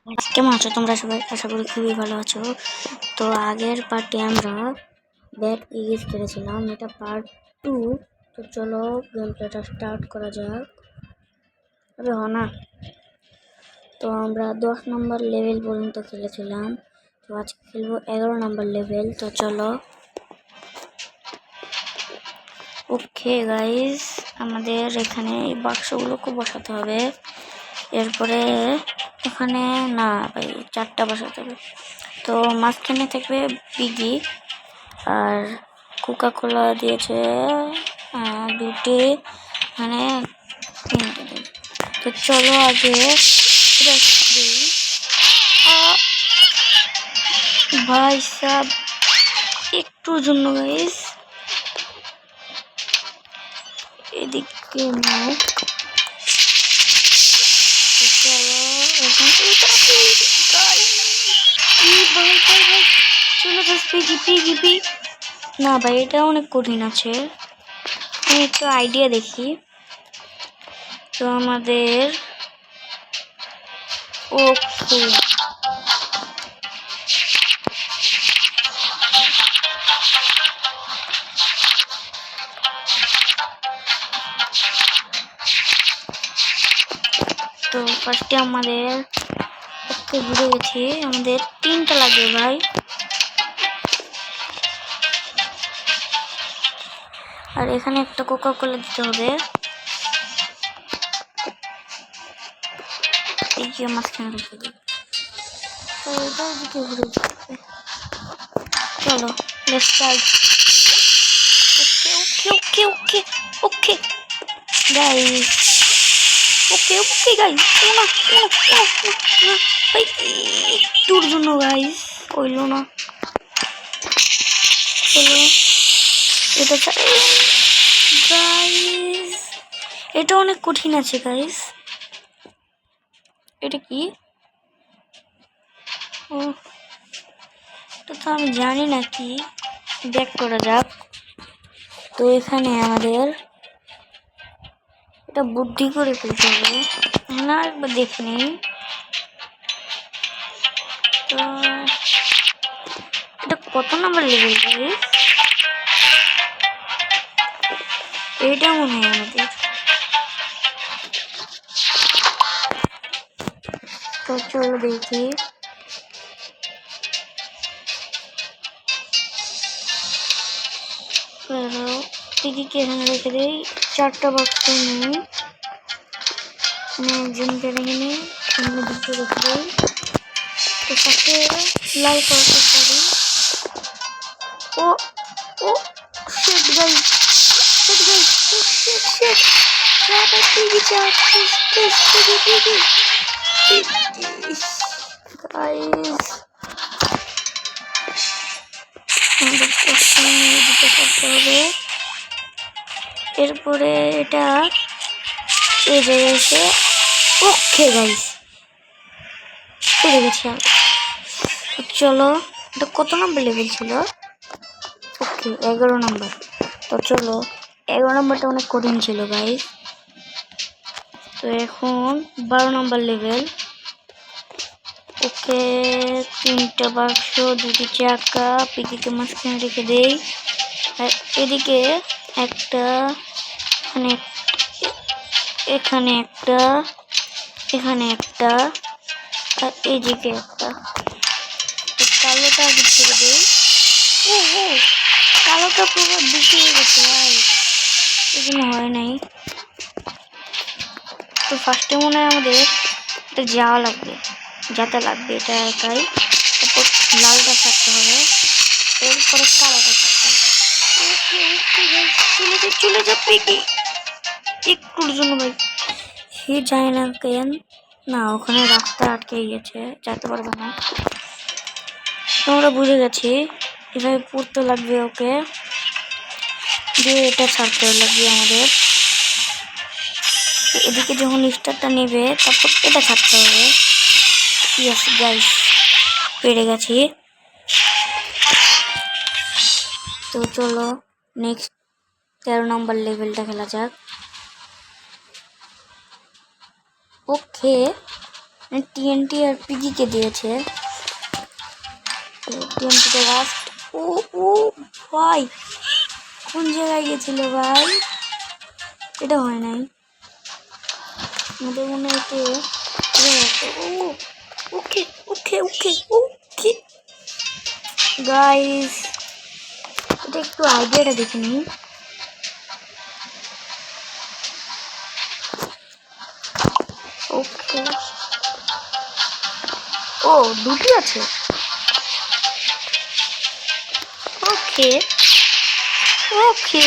কেমন আছো তোমরা সবাই? আশা করি খুবই ভালো আছো। তো আগের পার্টে আমরা ব্যাট ইগিস খেলেছিলাম, এটা পার্ট 2। তো চলো গেম প্লেটা স্টার্ট করা যাক। আরে না, তো আমরা 10 নম্বর লেভেল পর্যন্ত খেলেছিলাম, তো আজকে খেলবো 11 নম্বর লেভেল। তো চলো। ওকে গাইস, আমাদের এখানে এই বাক্সগুলোকে বসাতে হবে। এরপরে এখানে না ভাই, 4টা বসাতে হবে। তো মাঝখানে থাকবে পিগি, আর কোকা কোলা দিয়েছে 2টি, মানে 3টে। তো চলো আগে ভাই সাব একটুর জন্য গাইস এদিকে নাও। চলো জাস্ট পিগি পিগি পি। না ভাই, এটা অনেক কঠিন আছে, আমি একটু আইডিয়া দেখি। তো আমাদের ওকে, তো ফার্স্টে আমাদের ওকে ঘুরে গেছি, আমাদের 3টা লাগবে ভাই। আর এখানে একটা কোকা কোলা দিতে হবে, এই যে মাঝখানে রেখে দিই। তো এটা দিকে ঘুরে যাবে। চলো let's start. Okay okay okay okay guys, okay okay guys, না ভাই একটুর জন্য গাইস হইলো না। চলো এটা গাইস, এটা অনেক কঠিন আছে গাইস। এটা কি? ও, এটা তো আমি জানি না কি। ব্যাক করা যাক। তো এখানে আমাদের এটা বুদ্ধি করে ফেলতে হবে, না একবার দেখে নিই। তো এটা কত নাম্বার লেভেল গাইস? এইটা মনে হয় আমাদের। তো চলো দেখি। এদিকে এখানে রেখে দিই, 4টা বাক্স নিই, একজনকে রেখে নিই, এখানে 2টো রেখে দিই। তো তাকে লাল করতে পারি। ও ও shit guys, shit guys, shit shit shit, যাটা টিভি যাচ্ছে টিভি টিভি গাইস। আমাদের প্রথমে দিতে করতে হবে, এরপরে এটা এই যে এসে ওকে গাইস পেরে গেছি। চলো, এটা কত নম্বর লেভেল ছিল? ওকে 11 নম্বর। তো চলো, 11 নম্বরটা অনেক কঠিন ছিল গাইস। তো এখন 12 নম্বর লেভেল। ওকে 3টা বাক্স, 2টি চাকা, পিকিকে মাঝখানে রেখে দেই। আর এদিকে একটা, এখানে একটা, এখানে একটা, আর এইদিকে একটা। তো কালোটা আগে ছেড়ে দেই। ও ও, কালোটা পুরো ঢুকিয়ে গেছে ভাই, এগুলো হয় নাই। তো ফার্স্টে মনে হয় আমাদের এটা যাওয়া লাগবে, যেতে লাগবে এটা একাই। তারপর লালটা থাকতে হবে, এরপরে কালোটা থাকতে হবে। চলে যা পিকি, একটুর জন্য ভাই সে যায় না কেন, না ওখানে রাস্তা আটকে গেছে, যেতে পারবে না। আমরা বুঝে গেছি এভাবে পড়তে লাগবে ওকে, দিয়ে এটা ছাড়তে লাগবে আমাদের। এদিকে যখন স্টারটা নেবে তারপর এটা ছাড়তে হবে। ইয়েস গাইস, পেরে গেছি। তো চলো নেক্সট 13 নম্বর লেভেলটা খেলা যাক। ওকে টিএনটি আর পিজি কে দিয়েছে। টিএনটিটা লাস্ট। ও ও ভাই কোন জায়গায় গেছিল ভাই? এটা হয় নাই, আমাদের মনে হচ্ছে। ও ওকে ওকে ওকে ওকে গাইস, এটা একটু আইডিয়াটা দেখে নিই। ওকে, ও দুটি আছে। ওকে ওকে